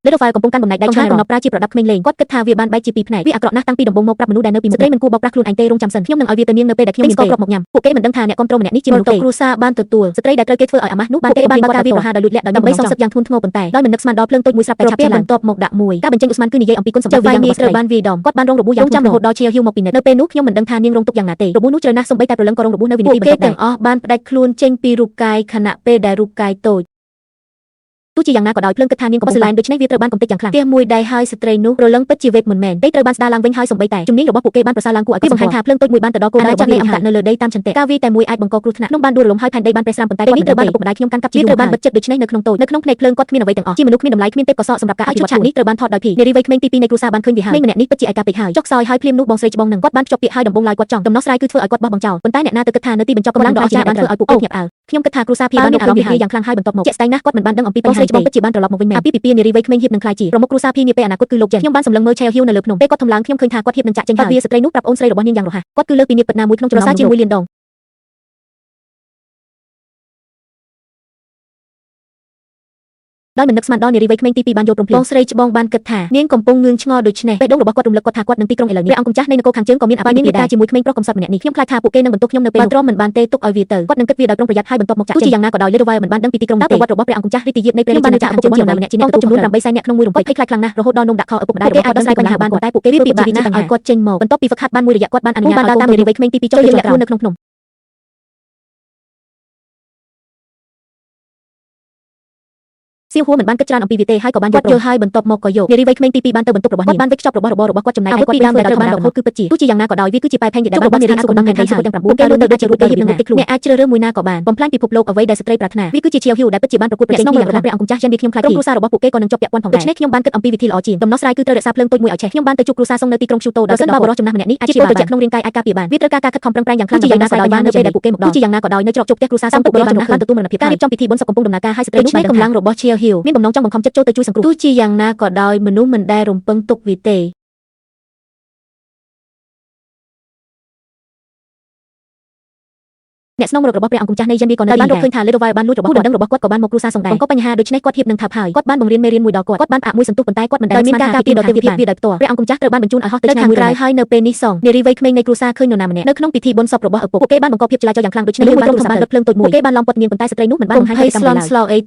Little Fire កំពុងកាន់បំណែកដៃឆ្ងាយកំណត់ប្រើជាប្រដាប់ក្មេងលេងគាត់គិតថាវាបានបែកជាពីរផ្នែកវាអាក្រក់ណាស់តាំងពីដំបូងមកប្រាប់មនុស្សដែលនៅពីមុខស្រីមិនគួរបោកប្រាស់ខ្លួនឯងទេរងចាំសិនខ្ញុំនឹងឲ្យវាទៅនាងនៅពេលដែលខ្ញុំមានស្គរគ្រាប់មកញ៉ាំពួកគេមិនដឹងថាអ្នកគ្រប់គ្រងម្នាក់នេះជាមនុស្សទេគ្រួសារបានទទួលស្ត្រីដែលត្រូវគេធ្វើឲ្យអាម៉ាស់នោះបានគេបានបើកការវាប្រហារដោយលួចលាក់ដើម្បីសងសឹកយ៉ាងធ្ងន់ធ្ងរប៉ុន្តែដោយមិននឹកស្មានដល់ភ្លើងតូចមួយស្រាប់តែឆាប់ឆាប់បន្ទាប់មកដាក់មួយការបញ្ចេញឧស្ម័នគឺនិយាយអំពីគុណសម្បត្តិរបស់ស្រីបានវាយដំគាត់បានរងរបួសយ៉ាងចាំរហូតដល់ឈាវហ៊ូមកពីនិតនៅពេលនោះខ្ញុំមិនដឹងថានាងរងទុក្ខយ៉ាងណាទេរបួសនោះជ្រៅណាស់សូម្បីតែព្រលឹងក៏រងរបួសនៅវិនាទីបន្ទាប់ដែរទាំងអស់បានផ្ដាច់ខ្លួនចេញពីរូបកាយខណៈពេលដែលរូបកាយតូចទោះជាយ៉ាងណាក៏ដោយភ្លើងគិតថានាងកំពុងស្រឡាញ់ដូច្នេះវាត្រូវបានកំទេចយ៉ាងខ្លាំងផ្ទះមួយដែលហើយស្ត្រីនោះរលឹងពិតជាវេកមិនមែនទេត្រូវបានស្ដារឡើងវិញហើយសំបីតែជំនាញរបស់ពួកគេបានប្រសើរឡើងគួរឲ្យគេបង្ហាញថាភ្លើងតូចមួយបានទៅដល់គោលដៅចាក់លេខអមតៈនៅលើដីតាមចន្ទៈការវាយតែមួយអាចបង្កគ្រោះថ្នាក់ខ្ញុំបានដួលរលំហើយផែនដីបានប្រេះស្រាំប៉ុន្តែនេះត្រូវបានឪពុកម្ដាយខ្ញុំកាន់កាប់ជាយូរត្រូវបានបិទចិត្តដូច្នេះនៅក្នុងតូចនៅក្នុងភ្នែកភ្លើងគាត់គ្មានអ្វីទាំងអស់ជាមនុស្សគ្មានតម្លៃគ្មានទេពកោសល្យសម្រាប់ការអភិវឌ្ឍនេះត្រូវបានថតដោយភីនារីវ័យក្មេងទី2នៃគ្រួសារបានឃើញវាហើយម្នាក់នេះពិតជាឯកាពេកហើយចុកសោយហើយភ្លាមនោះបងស្រីច្បងនឹងគាត់បានភ្ជាប់ពាក្យហើយដំបងឡើយគាត់ចង់ដំណោះស្រាយគឺធ្វើឲ្យគាត់បោះបង់ចោលប៉ុន្តែអ្នកណាទៅគិតថានៅទីបញ្ចប់កម្លាំងដ៏អស្ចារ្យបានធ្វើឲ្យពួកគាត់ញាប់អើខ្ញុំគិតថាគ្រួសារភីបានមានអារម្មណ៍វិហារយ៉ាងខ្លាំងហើយបន្ទាប់មកជាក់ស្ដែងណាស់គាត់មិនបានដឹងអំពីបងស្រីច្បងពិតជាបានត្រឡប់មកវិញមែនអាពាហ៍ពិពាហ៍នារីវ័យក្មេងហៀបនឹងខ្លាយជាប្រមុខគ្រួសារភីនាពេលអនាគតគឺលោកចេះខ្ញុំបានសម្លឹងមើលឆេហ៊ីវនៅលើភ្នំពេលគាត់ធំឡើងខ្ញុំឃើញថាគាត់ហៀបនឹងចាក់ចេញហើយវាស្ត្រីនោះប្រាប់អូនស្រីរបស់នាងយ៉ាងរហ័សគាត់គឺលើសពីនាងពិតណាមួយក្នុងចំណោមគ្រួសារជាមួយលានដងដោយមិននឹកស្មានដល់នារីវ័យក្មេងទី2បានយកព្រមភ្លាមបងស្រីច្បងបានគិតថានាងកំពុងងឿងឆ្ងល់ដូច្នេះបេះដូងរបស់គាត់រំលឹកគាត់ថាគាត់នឹងទីក្រុងឥឡូវនេះព្រះអង្គម្ចាស់នៃនគរខាងជើងក៏មានអបាយនាងលាតាជាមួយក្មេងប្រុសកំសត់ម្នាក់នេះខ្ញុំខ្លាចថាពួកគេនឹងបន្ទោសខ្ញុំនៅពេលនោះមិនបានទេទុកឲ្យវាទៅគាត់នឹងគិតវាដោយប្រុងប្រយ័ត្នហើយបន្ទាប់មកចាក់ចេញទោះជាយ៉ាងណាក៏ដោយ Little Fire មិនបានដឹងពីទីក្រុងនេះទេប្រវត្តិរបស់ព្រះអង្គម្ចាស់រាជយាតនៃព្រះរាជាណាចក្ររបស់យ៉ាងណាម្នាក់ជាអ្នកទទួលចំនួន8សែនអ្នកក្នុងមួយរំពេចភ័យខ្លាចខ្លាំងណាស់រហូតដល់នំដាក់ខោឪពុកម្ដាយរបស់គាត់ដោះស្រាយបញ្ហាបានប៉ុន្តែពួកគេវាពិបាកណាស់ឲ្យគាត់ចេញមកបន្ទាប់ពីហ្វឹកហាត់បានមួយរយៈគាត់បានអនុញ្ញាតឲ្យដើរតាមនារីវ័យក្មេងទី2ចូលទៅលាក់ខ្លួននៅក្នុងភ្នំសៀវហួរមិនបានគិតច្រើនអំពីវាទេហើយក៏បានយកយល់ហើយបន្ទាប់មកក៏យកនារីវ័យក្មេងទី2បានទៅបន្ទប់របស់នាងគាត់បានវេចខ្ចប់របស់របររបស់គាត់ចំណែកឯគាត់ពីដើមដែលត្រូវបានរកហូតគឺពិតជាទោះជាយ៉ាងណាក៏ដោយវាគឺជាបែបផែនដែលបានរបស់នារីសុខដំណឹងទាំង9គេលើកទៅដូចជារូបទេហៀបនឹងមុខខ្លួនអ្នកអាចជ្រើសរើសមួយណាក៏បានបំផ្លាញពិភពលោកអ្វីដែលស្ត្រីប្រាថ្នាវាគឺជាឈៀវហ៊ីវដែលពិតជាបានប្រកួតប្រជែងគ្នាយ៉ាងរហ័សព្រះអង្គម្ចាស់យ៉ាងនេះខ្ញុំខ្លាចគ្រួសាររបស់ពួកគេក៏នឹងជាប់ពាក់ព័ន្ធផងដែរដូច្នេះខ្ញុំបានគិតអំពីវិធីល្អជាងដំណោះស្រាយគឺត្រូវរក្សាភ្លើងតូចមួយឲ្យឆេះខ្ញុំបានទៅជួបគ្រួសារសុងនៅទីក្រុងឈូតូដោយសិនបើបរិសុទ្ធចំណាស់ម្នាក់នេះអាចជាប្រជែកក្នុងរាងកាយអាចការពារបានវាត្រូវការការខិតខំប្រឹងប្រែងយ៉ាងខ្លាំងយ៉ាងណាក៏ដោយបាននៅពេលដែលពួកគេមកដល់ជាយ៉ាងណាក៏ដោយនៅច្រកជោគផ្ទះគ្រួសារសុងពួកបរិសុទ្ធចំណាស់បានទទួលមរណភាពការរៀបចំពិធីបុណ្យសពកំពុងដំណើរការហើយស្ត្រីនោះកម្លាំងរបស់ឈៀវហ៊ីវមានបំណងចង់បង្ខំចិត្តចូលទៅជួយសង្គ្រោះទោះជាយ៉ាងណាក៏ដោយមនុស្សមិនដែលរំពឹងទុកវាទេអ្នកស្នងរករបស់ព្រះអង្គម្ចាស់នៃយានវាក៏នៅបានរកឃើញថា Little Fire បានលួចរបស់គាត់របស់គាត់ក៏បានមកគ្រួសារសងដែរបង្កបញ្ហាដូច្នេះគាត់ហៀបនឹងថាប់ហើយគាត់បានបង្រៀនមេរៀនមួយដល់គាត់បានផ្អាកមួយសន្ទុះប៉ុន្តែគាត់មិនដែលមានការការពារដល់ទេវាដោយផ្ទាល់ព្រះអង្គម្ចាស់ត្រូវបានបញ្ជូនឲ្យហោះទៅខាងក្រៅហើយនៅពេលនេះសងនារីវ័យក្មេងនៃគ្រួសារឃើញនរណាម្នាក់នៅក្នុងពិធីបុណ្យសពរបស់ឪពុកពួកគេបានបង្កភាពចលាចលយ៉ាងខ្លាំងដូច្នេះបានរំសម្បារលើភ្លើងតូចមួយពួកគេបានឡំពត់នាងប៉ុន្តែស្ត្រីនោះមិនបានបង្ហាញពីកម្មឡើយ